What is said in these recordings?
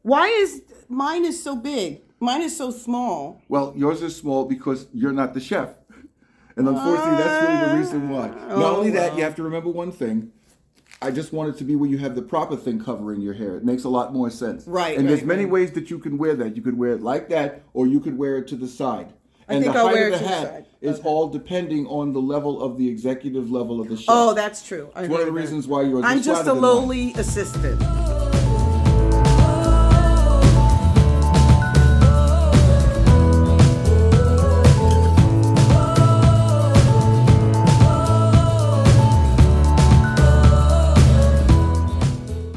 Why is mine is so big? Mine is so small. Well, yours is small because you're not the chef. And unfortunately, that's really the reason why. Not only that, you have to remember one thing. I just want it to be where you have the proper thing covering your hair. It makes a lot more sense. Right. And there's many ways that you can wear that. You could wear it like that, or you could wear it to the side. I And think the I'll height wear of it the to the hat side. is all depending on the level of the executive level of the chef. Oh, that's true. It's one of the reasons why yours I'm is just flatter a than mine. lowly assistant.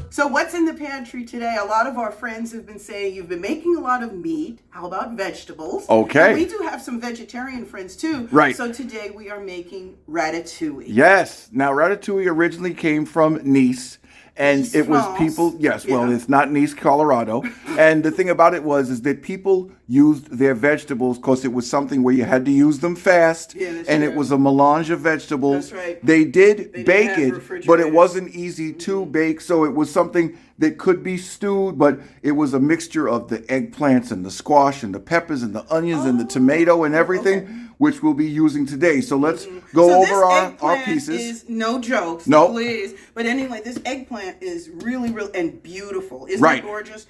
So what's in the pantry today? A lot of our friends have been saying you've been making a lot of meat. How about vegetables? Okay. And we do have some vegetarian friends too. Right. So today we are making ratatouille. Yes. Now, Ratatouille originally came from Nice. And Nice, it was France. people, yes, well, Yeah. it's not Nice, Colorado. And the thing about it is that people used their vegetables because it was something where you had to use them fast. Yeah, that's and true. it was a melange of vegetables. That's right. They did They didn't bake have it, but it refrigerators. wasn't easy to bake. So it was something that could be stewed, but it was a mixture of the eggplants and the squash and the peppers and the onions and the tomato and everything, okay. which we'll be using today. So let's go So over this our eggplant pieces. is no jokes, Nope. please. But anyway, this eggplant is really, really and beautiful. Isn't Right. it gorgeous?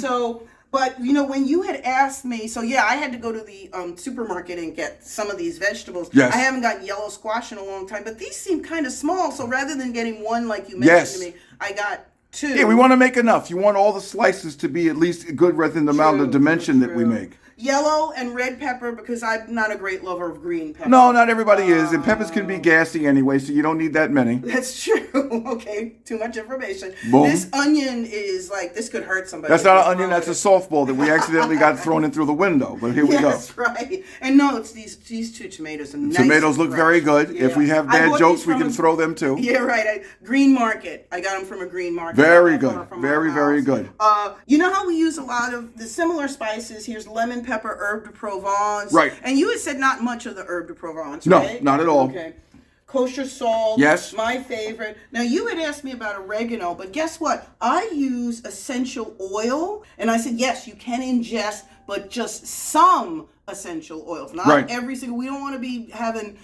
So, but you know, when you had asked me, so yeah, I had to go to the supermarket and get some of these vegetables. Yes. I haven't gotten yellow squash in a long time, but these seem kind of small. So rather than getting one like you mentioned Yes. to me, I got two. Yeah, we want to make enough. You want all the slices to be at least good within the amount of True, dimension that we true. make. Yellow and red pepper because I'm not a great lover of green pepper. No, not everybody is. And peppers can be gassy anyway, so you don't need that many. That's true. Okay, too much information. Boom. This onion is like, this could hurt somebody. That's not an onion, that's a softball that we accidentally got thrown in through the window. But here we go. That's right. And no, it's these two tomatoes. And nice Tomatoes look and very fresh. good. Yeah. If we have I bad bought jokes, these we from can a- throw them too. Yeah, right. Green Market. I got them from a green market. Very Not that good. far from Very, our very house. good. You know how we use a lot of the similar spices? Here's lemon pepper, herb de Provence. Right. And you had said not much of the herb de Provence, No, right? not at all. Okay. Kosher salt. Yes. My favorite. Now, you had asked me about oregano, but guess what? I use essential oil. And I said, yes, you can ingest, but just some essential oils. Not Right. every single. We don't want to be having,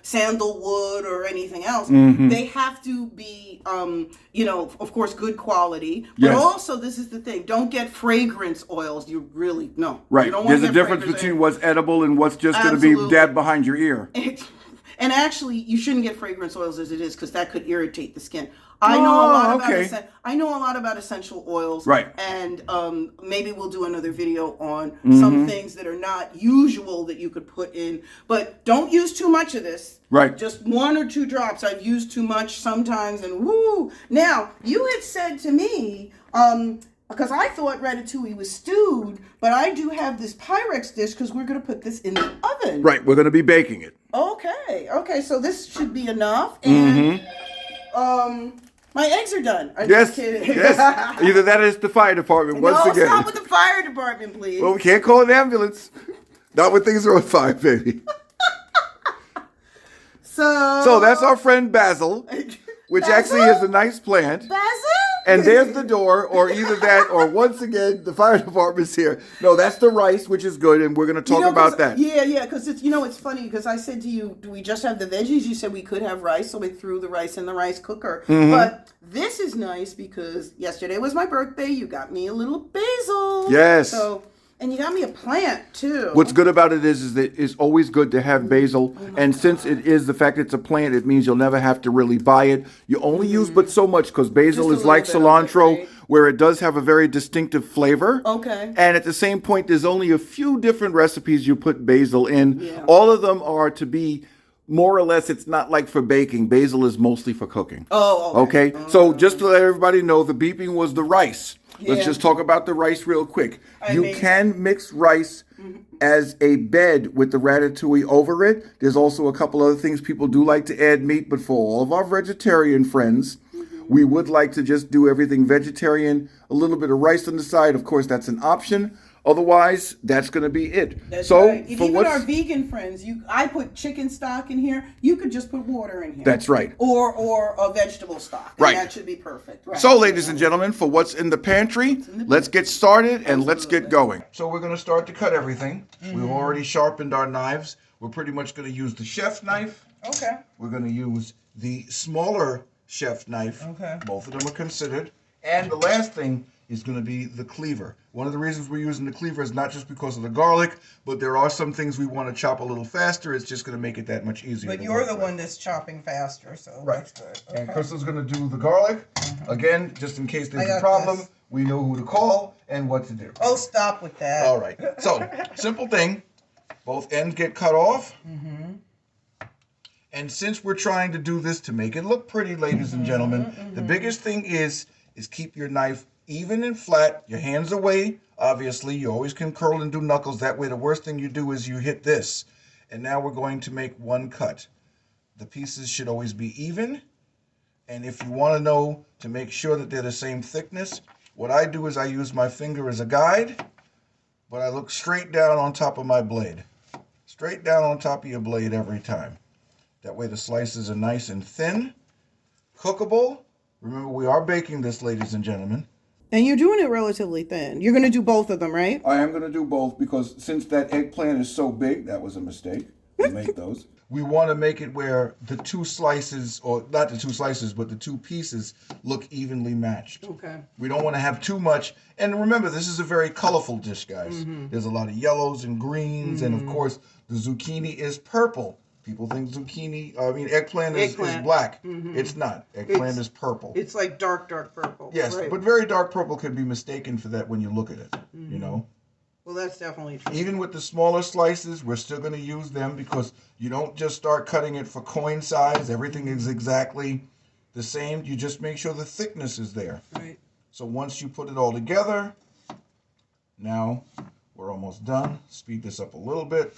sandalwood or anything else. Mm-hmm. They have to be, of course, good quality. But Yes. also, this is the thing. Don't get fragrance oils. You really, no. Right. You don't want There's to a get difference fragrance between what's edible and what's just going to be Absolutely. dabbed behind your ear. And actually, you shouldn't get fragrance oils as it is because that could irritate the skin. I know a lot about okay. I know a lot about essential oils, Right. And maybe we'll do another video on Mm-hmm. some things that are not usual that you could put in. But don't use too much of this. Right. Just 1 or 2 drops. I've used too much sometimes, and woo. Now you had said to me, because I thought ratatouille was stewed, but I do have this Pyrex dish because we're going to put this in the oven. Right. We're going to be baking it. Okay, so this should be enough. And my eggs are done. I'm Yes. just kidding. Yes. Either that or it's the fire department once No, again. stop with the fire department, please. Well, we can't call an ambulance. Not when things are on fire, baby. So that's our friend Basil, which actually is a nice plant. Basil? And there's the door, or either that, or once again, the fire department's here. No, that's the rice, which is good, and we're going to talk about that. Yeah, because it's funny because I said to you, do we just have the veggies? You said we could have rice, so we threw the rice in the rice cooker. Mm-hmm. But this is nice because yesterday was my birthday. You got me a little basil. Yes. And you got me a plant too. What's good about it is that it's always good to have basil, and since it is the fact it's a plant, it means you'll never have to really buy it. You only use but so much because basil Just a is like little bit of it, cilantro, right? where it does have a very distinctive flavor. Okay. And at the same point, there's only a few different recipes you put basil in. Yeah. All of them are to be more or less, it's not like for baking. Basil is mostly for cooking. Oh, okay. So just to let everybody know, the beeping was the rice. Let's Yeah. just talk about the rice real quick. You mean- can mix rice as a bed with the ratatouille over it. There's also a couple other things people do like to add meat, but for all of our vegetarian friends, We would like to just do everything vegetarian, a little bit of rice on the side. Of course, that's an option. Otherwise, that's going to be it. That's so, right. And even our vegan friends, I put chicken stock in here. You could just put water in here. That's right. Or a vegetable stock. Right. That should be perfect. Right. So, ladies and gentlemen, for what's in the pantry, let's get started and let's get going. So we're going to start to cut everything. We've already sharpened our knives. We're pretty much going to use the chef's knife. Okay. We're going to use the smaller chef's knife. Okay. Both of them are considered. And the last thing is going to be the cleaver. One of the reasons we're using the cleaver is not just because of the garlic, but there are some things we want to chop a little faster. It's just going to make it that much easier. But you're the one that's chopping faster, so that's good. Okay. And Crystal's going to do the garlic. Again, just in case there's a problem, we know who to call and what to do. Oh, stop with that. All right. So, simple thing. Both ends get cut off. And since we're trying to do this to make it look pretty, ladies and gentlemen, the biggest thing is keep your knife even and flat, your hands away. Obviously, you always can curl and do knuckles. That way, the worst thing you do is you hit this. And now we're going to make one cut. The pieces should always be even. And if you want to know to make sure that they're the same thickness, what I do is I use my finger as a guide, but I look straight down on top of my blade. Straight down on top of your blade every time. That way the slices are nice and thin, cookable. Remember, we are baking this, ladies and gentlemen. And you're doing it relatively thin. You're going to do both of them, right? I am going to do both because since that eggplant is so big, that was a mistake to make those. We want to make it where the two slices, or not the two slices, but the two pieces look evenly matched. Okay. We don't want to have too much. And remember, this is a very colorful dish, guys. There's a lot of yellows and greens, and of course, the zucchini is purple. People think eggplant is black. It's not. Eggplant is purple. It's like dark purple. Yes, right. But very dark purple could be mistaken for that when you look at it, you know? Well, that's definitely true. Even with the smaller slices, we're still going to use them because you don't just start cutting it for coin size. Everything is exactly the same. You just make sure the thickness is there. Right. So once you put it all together, now we're almost done. Speed this up a little bit.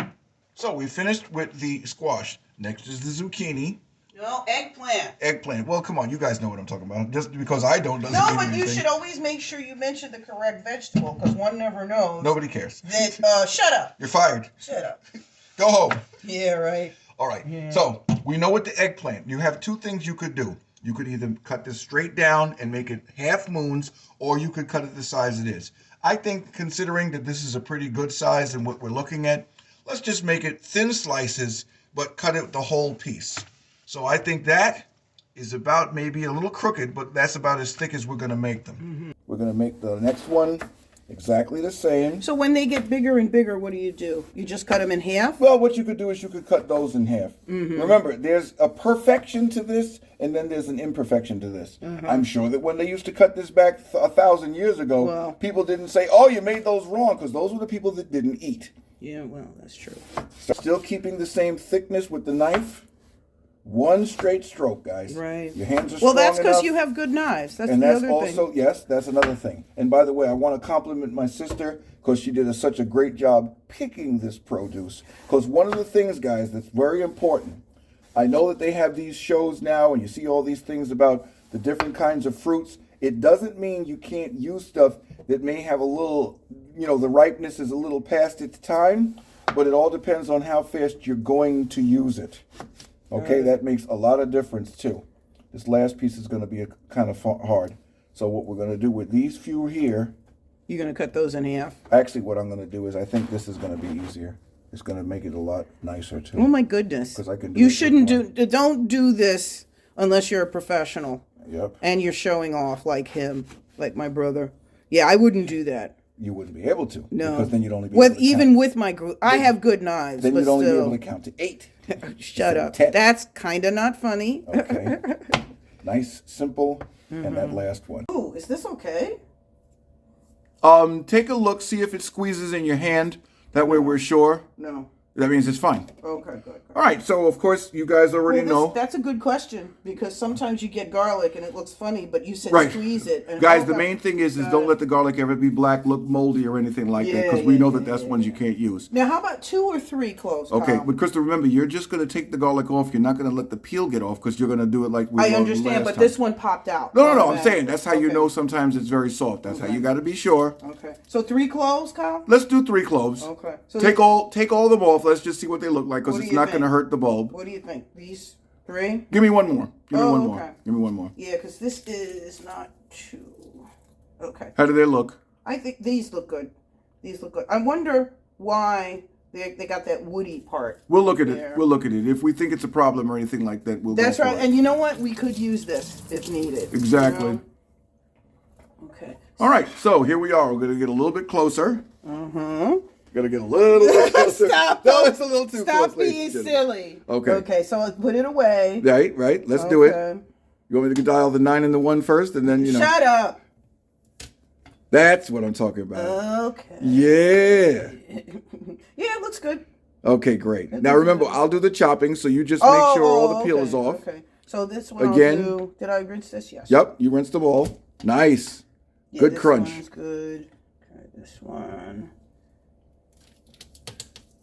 So we finished with the squash. Next is the zucchini. No, eggplant. Eggplant. Well, come on, you guys know what I'm talking about. Just because I don't doesn't No, mean but you anything. should always make sure you mention the correct vegetable because one never knows. Nobody cares. That, shut up. You're fired. Shut up. Go home. Yeah, right. All right. Yeah. So we know with the eggplant, you have two things you could do. You could either cut this straight down and make it half moons, or you could cut it the size it is. I think considering that this is a pretty good size and what we're looking at, let's just make it thin slices, but cut it the whole piece. So I think that is about maybe a little crooked, but that's about as thick as we're going to make them. We're going to make the next one exactly the same. So when they get bigger and bigger, what do? You just cut them in half? Well, what you could do is you could cut those in half. Remember, there's a perfection to this, and then there's an imperfection to this. I'm sure that when they used to cut this back 1,000 years ago, people didn't say, oh, you made those wrong, because those were the people that didn't eat. Yeah, well, that's true. So still keeping the same thickness with the knife. One straight stroke, guys. Right. Your hands are strong Well, that's because enough. you have good knives. That's And the that's other also, thing. yes, that's another thing. And by the way, I want to compliment my sister because she did such a great job picking this produce. Because one of the things, guys, that's very important, I know that they have these shows now and you see all these things about the different kinds of fruits. It doesn't mean you can't use stuff that may have a little, the ripeness is a little past its time, but it all depends on how fast you're going to use it. Okay, that makes a lot of difference too. This last piece is going to be kind of hard. So what we're going to do with these few here. You're going to cut those in half? Actually, what I'm going to do is I think this is going to be easier. It's going to make it a lot nicer too. Oh my goodness. 'Cause I can do you it shouldn't with don't do this unless you're a professional. Yep. And you're showing off like him, like my brother. Yeah, I wouldn't do that. You wouldn't be able to. No. Because then you'd only be able to even count. with my group, I have good knives. Then but you'd only still. be able to count to 8. Shut up. 10. That's kind of not funny. Okay. Nice, simple, and that last one. Oh, is this okay? Take a look, see if it squeezes in your hand. That way we're sure. No. that means it's fine. Okay, good. All right, so of course you guys already know. That's a good question because sometimes you get garlic and it looks funny, but you said Right. squeeze it. And Guys, the main thing is don't let the garlic ever be black, look moldy, or anything like that, because we know that that's ones you can't use. Now, how about 2 or 3 cloves? Okay, Kyle? but Krista, remember, you're just going to take the garlic off. You're not going to let the peel get off because you're going to do it like we I understand, but this one popped out. No. I'm saying that's how you know sometimes it's very soft. That's how you got to be sure. Okay. So 3 cloves, Kyle? Let's do 3 cloves. Okay. So take all of them off. Let's just see what they look like because it's not going to hurt the bulb. What do you think? These 3? Give me one more. Give me one okay. more. Give me one more. Yeah, because this is not too. Okay. How do they look? I think these look good. These look good. I wonder why they got that woody part. We'll look at it. We'll look at it. If we think it's a problem or anything like that, we'll. That's go for right. it. And you know what? We could use this if needed. Exactly. You know? Okay. All right. So here we are. We're going to get a little bit closer. Mm-hmm. Gotta get a little bit closer. Stop. No, it's a little too close. Stop being silly. Okay. Okay, so I'll put it away. Right. Let's do it. You want me to dial the 9 and the 1 first, and then Shut up. That's what I'm talking about. Okay. Yeah. Yeah, it looks good. Okay, great. Now remember, I'll do the chopping, so you just make sure all the peel is off. Okay. So this one Again. I'll do. Did I rinse this? Yes. Yep, you rinsed them all. Nice. Yeah, Good crunch. This one's good. Okay, this one.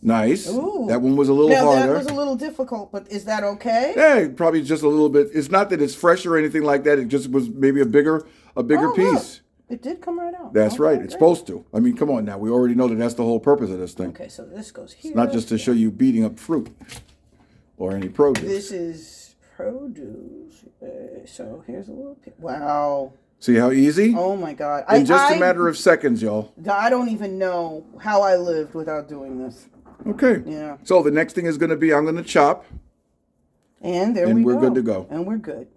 Nice. Ooh. That one was a little harder. That was a little difficult, but is that okay? Yeah, probably just a little bit. It's not that it's fresh or anything like that. It just was maybe a bigger piece. Look. It did come right out. That's right. It's supposed to. I mean, come on now. We already know that that's the whole purpose of this thing. Okay, so this goes here. It's not just to show you beating up fruit or any produce. This is produce. So here's a little. Wow. See how easy? Oh my God! In just a matter of seconds, y'all. I don't even know how I lived without doing this. Okay. Yeah. So the next thing is going to be I'm going to chop. And we're good to go. And we're good.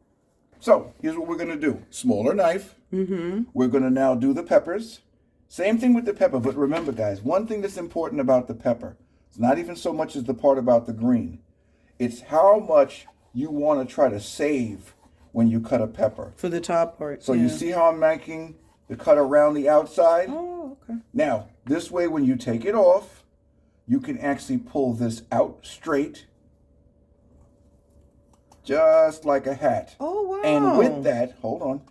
So here's what we're going to do. Smaller knife. Mm-hmm. We're going to now do the peppers. Same thing with the pepper. But remember, guys, one thing that's important about the pepper, it's not even so much as the part about the green. It's how much you want to try to save when you cut a pepper. For the top part. So you see how I'm making the cut around the outside? Oh, okay. Now, this way when you take it off, you can actually pull this out straight, just like a hat. Oh, wow. And with that, hold on,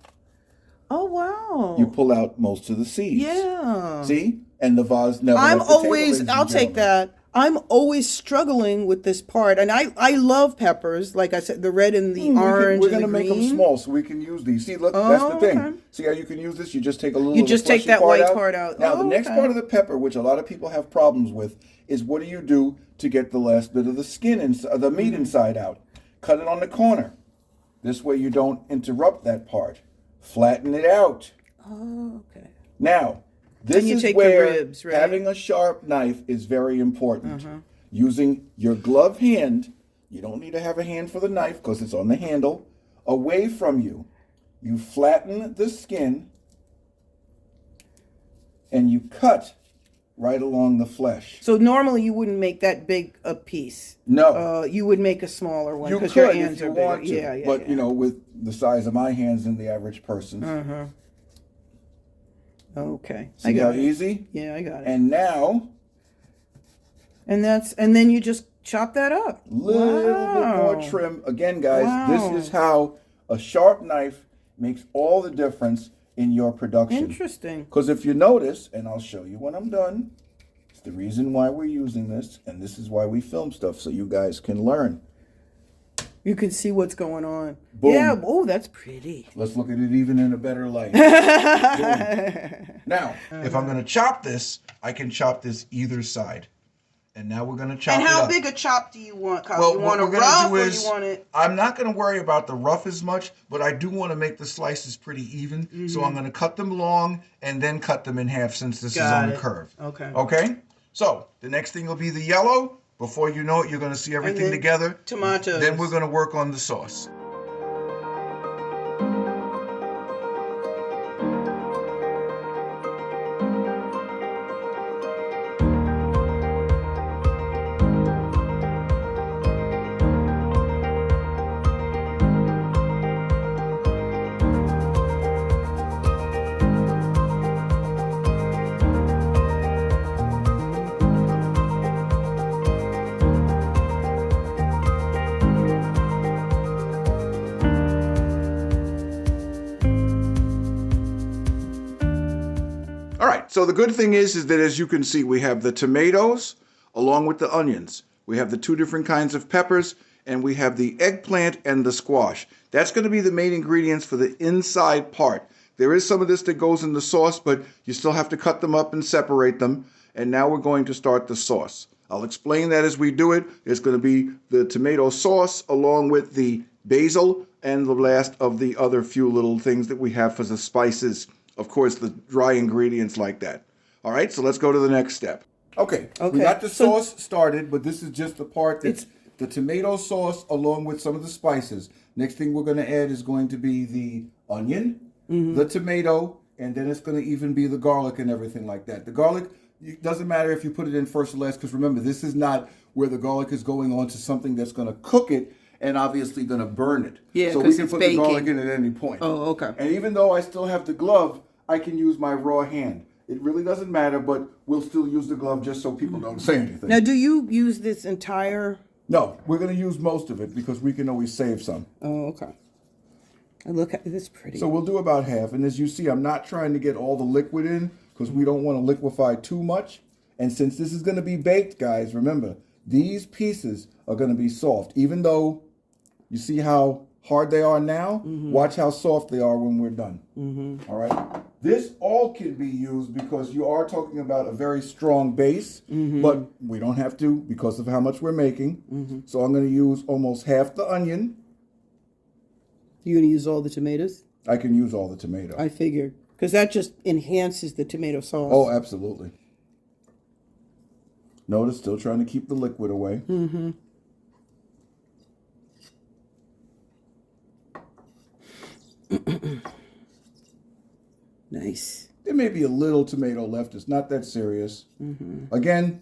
Oh, wow. you pull out most of the seeds. Yeah. See? And the vase never I'm left the table, always, ladies and I'll take gentlemen. that. I'm always struggling with this part. And I love peppers. Like I said, the red and the orange We're and going to the make green. them small so we can use these. See, look, that's the thing. okay. See how you can use this? You just take a little You of the just take fleshy that white out. part out. Now, Oh, the next okay. part of the pepper, which a lot of people have problems with, is what do you do to get the last bit of the skin, the meat inside out? Cut it on the corner. This way you don't interrupt that part. Flatten it out. Oh, okay. Now, this you is take the where ribs, right? having a sharp knife is very important. Using your glove hand, you don't need to have a hand for the knife because it's on the handle, away from you. You flatten the skin and you cut right along the flesh. So normally you wouldn't make that big a piece. No. You would make a smaller one You because could your if hands you are bigger. want to, Yeah, but you know, with the size of my hands and the average person's. Okay. See how easy? Yeah, I got it. And now, And then you just chop that up. little bit more trim. Again, guys, this is how a sharp knife makes all the difference in your production. Interesting. Because if you notice, and I'll show you when I'm done, it's the reason why we're using this, and this is why we film stuff, so you guys can learn. You can see what's going on. Boom. Yeah. Oh, that's pretty. Let's look at it even in a better light. Now, if I'm going to chop this, I can chop this either side. And now we're going to chop it up. And how big a chop do you want, Kyle? Well, you what want we're a going rough to do or is, you want it? I'm not going to worry about the rough as much, but I do want to make the slices pretty even. So I'm going to cut them long and then cut them in half since this is on the curve. Okay. Okay? So the next thing will be the yellow. Before you know it, you're going to see everything then together. tomatoes. Then we're going to work on the sauce. All right, so the good thing is that as you can see, we have the tomatoes along with the onions. We have the 2 different kinds of peppers, and we have the eggplant and the squash. That's going to be the main ingredients for the inside part. There is some of this that goes in the sauce, but you still have to cut them up and separate them. And now we're going to start the sauce. I'll explain that as we do it. It's going to be the tomato sauce along with the basil and the last of the other few little things that we have for the spices. Of course, the dry ingredients like that. All right, so let's go to the next step. Okay. We got the sauce started, but this is just the part that's the tomato sauce along with some of the spices. Next thing we're going to add is going to be the onion, the tomato, and then it's going to even be the garlic and everything like that. The garlic, it doesn't matter if you put it in first or last, because remember, this is not where the garlic is going on to something that's going to cook it and obviously going to burn it. Yeah, so we can put the garlic in at any point. Oh, okay. And even though I still have the glove, I can use my raw hand. It really doesn't matter, but we'll still use the glove just so people don't say anything. Now, do you use this entire... No, we're going to use most of it because we can always save some. Oh, okay. And look at this pretty. So we'll do about half. And as you see, I'm not trying to get all the liquid in because we don't want to liquefy too much. And since this is going to be baked, guys, remember, these pieces are going to be soft. Even though you see how hard they are now, watch how soft they are when we're done. All right? This all can be used because you are talking about a very strong base, but we don't have to because of how much we're making. So I'm going to use almost half the onion. You're going to use all the tomatoes? I can use all the tomato. I figured. Because that just enhances the tomato sauce. Oh, absolutely. Notice, still trying to keep the liquid away. Nice. There may be a little tomato left. It's not that serious. Again,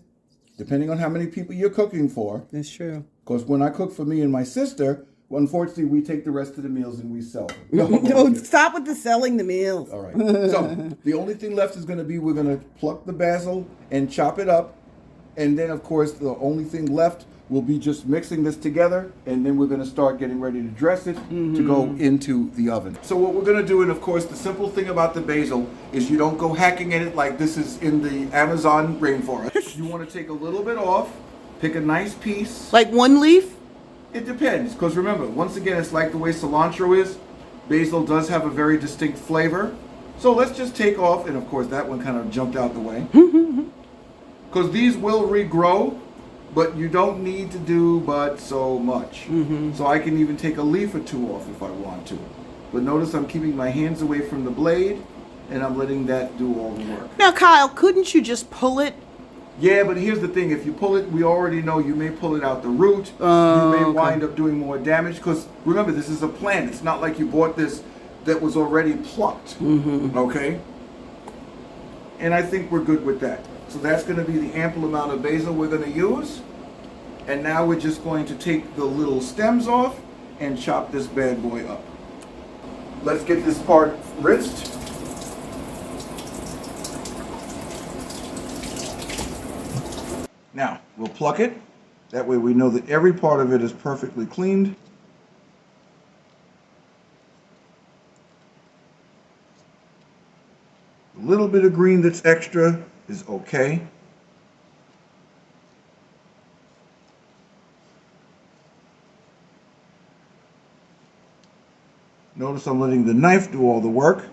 depending on how many people you're cooking for. That's true. Because when I cook for me and my sister, well, unfortunately, we take the rest of the meals and we sell them. No, stop with the selling the meals. All right. So the only thing left is going to be we're going to pluck the basil and chop it up. And then, of course, the only thing left will be just mixing this together, and then we're going to start getting ready to dress it to go into the oven. So what we're going to do, and of course, the simple thing about the basil is you don't go hacking at it like this is in the Amazon rainforest. You want to take a little bit off, pick a nice piece. Like one leaf? It depends, because remember, once again, it's like the way cilantro is. Basil does have a very distinct flavor. So let's just take off, and of course, that one kind of jumped out the way. Because these will regrow, but you don't need to do but so much. So I can even take a leaf or two off if I want to. But notice I'm keeping my hands away from the blade, and I'm letting that do all the work. Now, Kyle, couldn't you just pull it? Yeah, but here's the thing. If you pull it, we already know you may pull it out the root. You may wind up doing more damage. Because remember, this is a plant. It's not like you bought this that was already plucked. Okay? And I think we're good with that. So that's going to be the ample amount of basil we're going to use. And now we're just going to take the little stems off and chop this bad boy up. Let's get this part rinsed. Now, we'll pluck it. That way we know that every part of it is perfectly cleaned. A little bit of green that's extra is okay. Notice I'm letting the knife do all the work.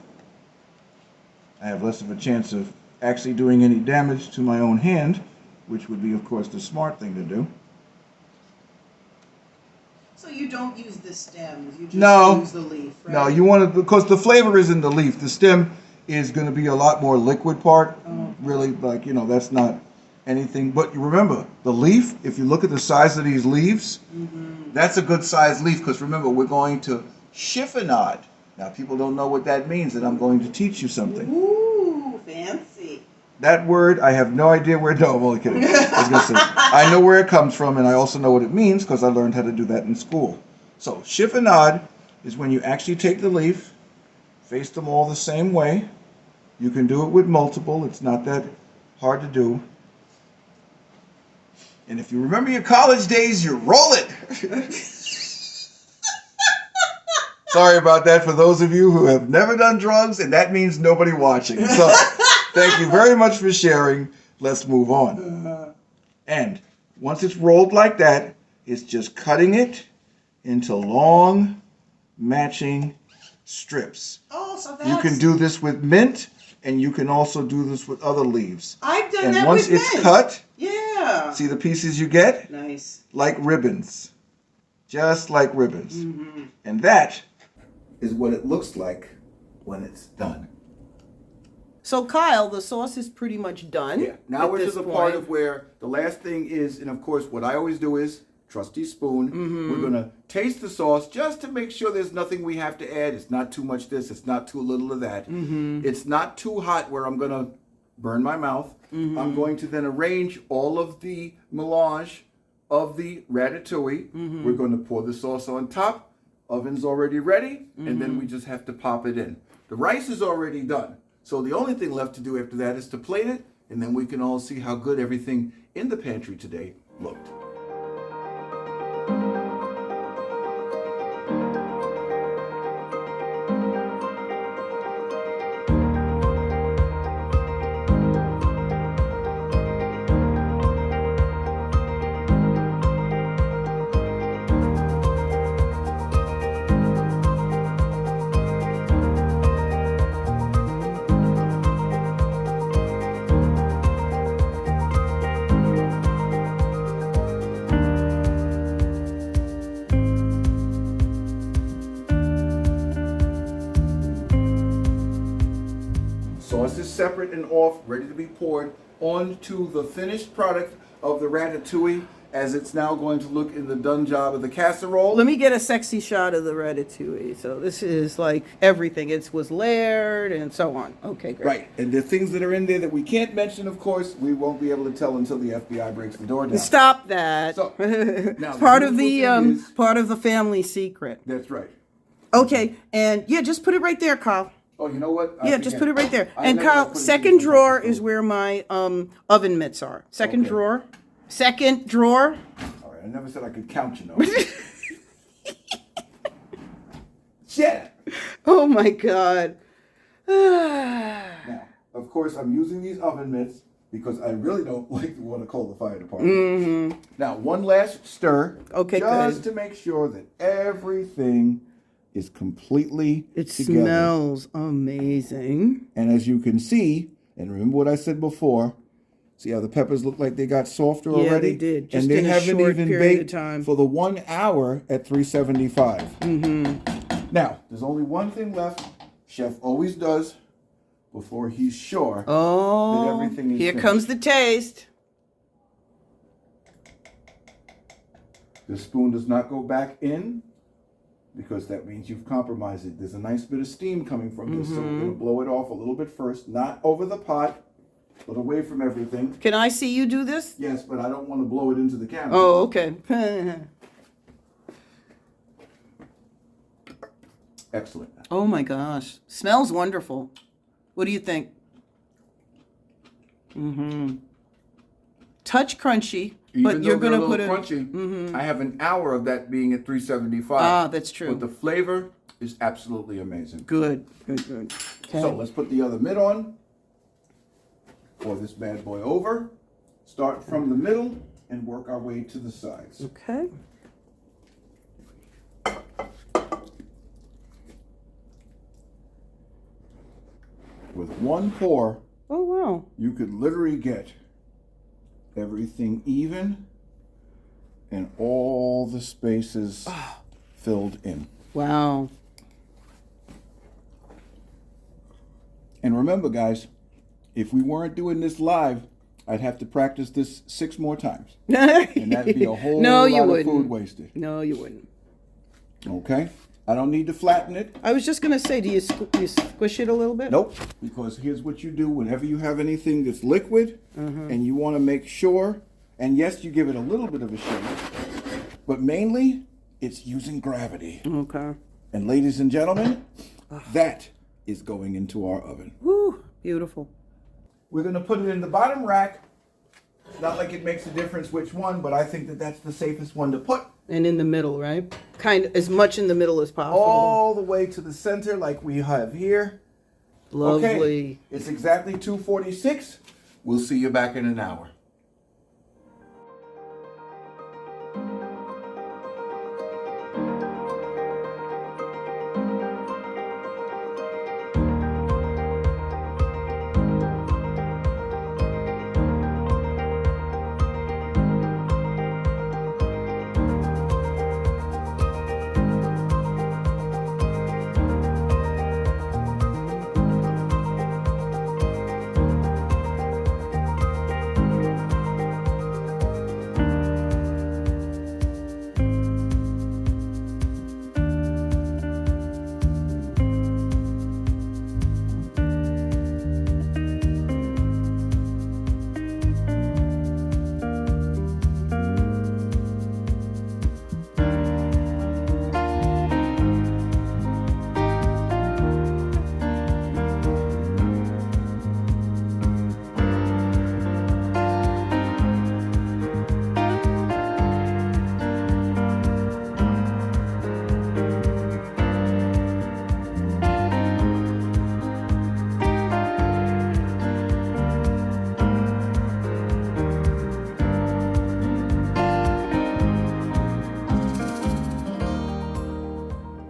I have less of a chance of actually doing any damage to my own hand, which would be, of course, the smart thing to do. So you don't use the stems, you just use the leaf, right? No, you want to, because the flavor is in the leaf. The stem is going to be a lot more liquid part. Really, like, you know, that's not anything. But you remember, the leaf, if you look at the size of these leaves, that's a good size leaf, because remember, we're going to chiffonade. Now, people don't know what that means, and I'm going to teach you something. Ooh, fancy. That word, I have no idea where. No, I'm only kidding. I know where it comes from, and I also know what it means because I learned how to do that in school. So, chiffonade is when you actually take the leaf, face them all the same way. You can do it with multiple. It's not that hard to do. And if you remember your college days, you roll it. Sorry about that for those of you who have never done drugs, and that means nobody watching. So, Thank you very much for sharing. Let's move on. And once it's rolled like that, it's just cutting it into long matching strips. Oh, so that's... You can do this with mint, and you can also do this with other leaves. I've done and that once with it's mint. cut, Yeah. see the pieces you get? Nice. Like ribbons. Just like ribbons. Mm-hmm. And that is what it looks like when it's done. So Kyle, the sauce is pretty much done. Yeah. Now we're to the part point. of where the last thing is, and of course what I always do is, trusty spoon. Mm-hmm. We're going to taste the sauce just to make sure there's nothing we have to add. It's not too much this, it's not too little of that. Mm-hmm. It's not too hot where I'm going to burn my mouth. Mm-hmm. I'm going to then arrange all of the melange of the ratatouille. Mm-hmm. We're going to pour the sauce on top. Oven's already ready, and Mm-hmm. then we just have to pop it in. The rice is already done. So the only thing left to do after that is to plate it, and then we can all see how good everything in the pantry today looked. Sauce is separate and off, ready to be poured onto the finished product of the ratatouille, as it's now going to look in the done job of the casserole. Let me get a sexy shot of the ratatouille. So this is like everything. It was layered and so on. Okay, great. Right, and the things that are in there that we can't mention, of course, we won't be able to tell until the FBI breaks the door down. Stop that. So, now part the of the beautiful thing is- part of the family secret. That's right. Okay, and yeah, just put it right there, Kyle. Oh, you know what? I Yeah, just forget. put it right there. I And never Kyle, put it second in the drawer bottom. is where my oven mitts are. Second Okay. drawer. Second drawer. All right, I never said I could count, you know. Shit. Oh my God. Now, of course, I'm using these oven mitts because I really don't like to want to call the fire department. Mm-hmm. Now, one last stir. Okay, just good. to make sure that everything is completely It together. smells amazing. And as you can see, and remember what I said before, see how the peppers look like they got softer Yeah, already? they did, just and they in a haven't short even period of baked time. for the 1 hour at 375. Mm-hmm. Now, there's only one thing left. Chef always does before he's sure that Oh, everything is here finished. comes the taste. The spoon does not go back in because that means you've compromised it. There's a nice bit of steam coming from this, so we're going to blow it off a little bit first. Not over the pot, but away from everything. Can I see you do this? Yes, but I don't want to blow it into the camera. Oh, okay. Excellent. Oh my gosh. Smells wonderful. What do you think? Mm-hmm. Touch crunchy, but Even you're though they're gonna put a it. little crunchy, I have an hour of that being at 375. Ah, that's true. But the flavor is absolutely amazing. Good. Okay. So let's put the other mid on. Pour this bad boy over. Start from the middle and work our way to the sides. Okay. With one pour, Oh wow. you could literally get everything even and all the spaces filled in. Wow. And remember, guys, if we weren't doing this live, I'd have to practice this 6 more times. And that'd be a whole No, you lot of wouldn't. food wasted. No, you wouldn't. Okay? I don't need to flatten it. I was just gonna say, do you squish it a little bit? Nope. Because here's what you do whenever you have anything that's liquid and you want to make sure, and yes, you give it a little bit of a shake, but mainly it's using gravity. Okay. And ladies and gentlemen, that is going into our oven. Woo, beautiful. We're going to put it in the bottom rack. Not like it makes a difference which one, but I think that that's the safest one to put. And in the middle, right? Kind of as much in the middle as possible. All the way to the center like we have here. Lovely. Okay, it's exactly 2:46. We'll see you back in an hour.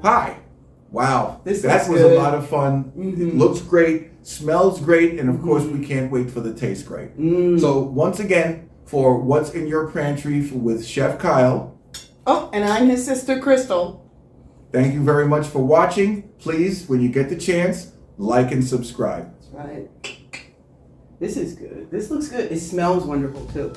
Hi. Wow. That was a lot of fun. It looks great, smells great, and of course we can't wait for the taste great. So once again, for What's in Your Pantry with Chef Kyle. Oh, and I'm his sister Crystal. Thank you very much for watching. Please, when you get the chance, like and subscribe. That's right. This is good. This looks good. It smells wonderful too.